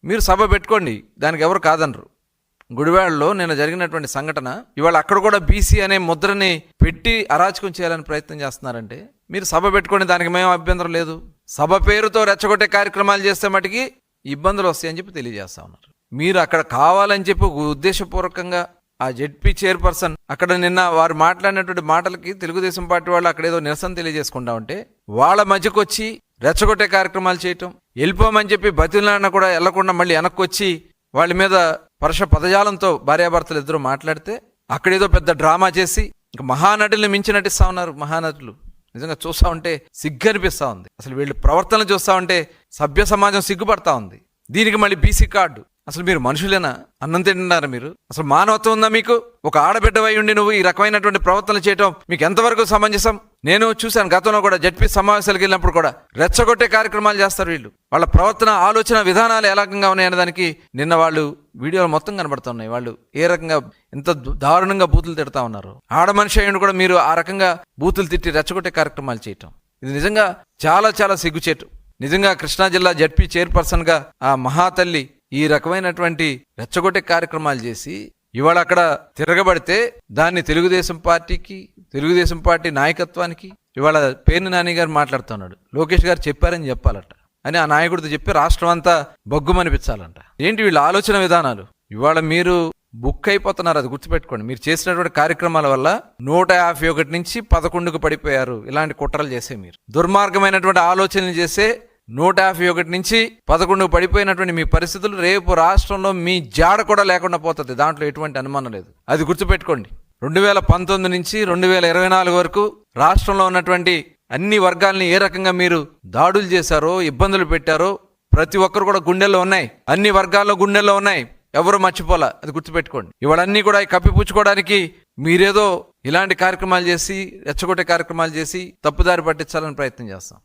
మీరు సభ పెట్టుకోండి, దానికి ఎవరు కాదనరు. గుడివాడలో నిన్న జరిగినటువంటి సంఘటన, ఇవాళ అక్కడ కూడా బీసీ అనే ముద్రని పెట్టి అరాచకం చేయాలని ప్రయత్నం చేస్తున్నారంటే మీరు సభ పెట్టుకోండి, దానికి మేము అభ్యంతరం లేదు. సభ పేరుతో రెచ్చగొట్టే కార్యక్రమాలు చేస్తే మటుకి ఇబ్బందులు వస్తాయని చెప్పి తెలియజేస్తా ఉన్నారు. మీరు అక్కడ కావాలని చెప్పి ఉద్దేశపూర్వకంగా ఆ జెడ్పీ చైర్పర్సన్ అక్కడ నిన్న వారు మాట్లాడినటువంటి మాటలకి తెలుగుదేశం పార్టీ వాళ్ళు అక్కడ ఏదో నిరసన తెలియజేసుకుంటా ఉంటే వాళ్ళ మధ్యకు వచ్చి రెచ్చగొట్టే కార్యక్రమాలు చేయటం, వెళ్ళిపోమని చెప్పి బతిలాడినా కూడా వెళ్లకుండా మళ్ళీ వెనక్కి వచ్చి వాళ్ళ మీద పరుష పదజాలంతో భార్యాభర్తలు ఇద్దరు మాట్లాడితే అక్కడేదో పెద్ద డ్రామా చేసి ఇంక మహానటుల్ని మించి నటిస్తా ఉన్నారు. మహానటులు నిజంగా చూస్తా ఉంటే సిగ్గు అనిపిస్తా ఉంది. అసలు వీళ్ళు ప్రవర్తన చూస్తా ఉంటే సభ్య సమాజం సిగ్గుపడతా ఉంది. దీనికి మళ్ళీ బీసీ కార్డు. అసలు మీరు మనుషులేనా? అన్నం తింటున్నారా మీరు? అసలు మానవత్వం ఉందా మీకు? ఒక ఆడబిడ్డవై ఉండి నువ్వు ఈ రకమైనటువంటి ప్రవర్తనలు చేయటం మీకు ఎంతవరకు సమంజసం? నేను చూశాను గతంలో కూడా జడ్పీ సమావేశాలకు వెళ్ళినప్పుడు కూడా రెచ్చగొట్టే కార్యక్రమాలు చేస్తారు వీళ్ళు. వాళ్ళ ప్రవర్తన, ఆలోచన విధానాలు ఏ రకంగా ఉన్నాయనే దానికి నిన్న వాళ్ళు వీడియోలు మొత్తం కనబడుతూ ఉన్నాయి. వాళ్ళు ఏ రకంగా ఎంత దారుణంగా బూతులు తిడతా ఉన్నారు. ఆడ మనిషి అయ్యండి కూడా మీరు ఆ రకంగా బూతులు తిట్టి రెచ్చగొట్టే కార్యక్రమాలు చేయటం ఇది నిజంగా చాలా చాలా సిగ్గుచేటు. నిజంగా కృష్ణా జిల్లా జడ్పీ చైర్పర్సన్గా ఆ మహాతల్లి ఈ రకమైనటువంటి రెచ్చగొట్టే కార్యక్రమాలు చేసి ఇవాళ అక్కడ తిరగబడితే దాన్ని తెలుగుదేశం పార్టీకి, తెలుగుదేశం పార్టీ నాయకత్వానికి ఇవాళ పేర్ని నాని గారు మాట్లాడుతున్నాడు, లోకేష్ గారు చెప్పారని చెప్పాలట అని ఆ నాయకుడితో చెప్పి రాష్ట్రం అంతా బొగ్గుమనిపించాలంట. ఏంటి వీళ్ళ ఆలోచన విధానాలు? ఇవాళ మీరు బుక్ అయిపోతున్నారు, అది గుర్తుపెట్టుకోండి. మీరు చేసినటువంటి కార్యక్రమాల వల్ల 151 నుంచి 11కు పడిపోయారు. ఇలాంటి కుట్రలు చేసే మీరు దుర్మార్గమైనటువంటి ఆలోచనలు చేసే 151 నుంచి 11కు పడిపోయినటువంటి మీ పరిస్థితులు రేపు రాష్ట్రంలో మీ జాడ కూడా లేకుండా పోతుంది. దాంట్లో ఎటువంటి అనుమానం లేదు. అది గుర్తుపెట్టుకోండి. 2019 నుంచి 2024 వరకు రాష్ట్రంలో ఉన్నటువంటి అన్ని వర్గాల్ని ఏ రకంగా మీరు దాడులు చేశారో, ఇబ్బందులు పెట్టారో ప్రతి ఒక్కరు కూడా గుండెల్లో ఉన్నాయి. అన్ని వర్గాల్లో గుండెల్లో ఉన్నాయి. ఎవరు మర్చిపోలా. అది గుర్తుపెట్టుకోండి. ఇవాళన్నీ కూడా కప్పిపుచ్చుకోవడానికి మీరేదో ఇలాంటి కార్యక్రమాలు చేసి, రెచ్చగొట్టే కార్యక్రమాలు చేసి తప్పుదారి పట్టించాలని ప్రయత్నం చేస్తాం.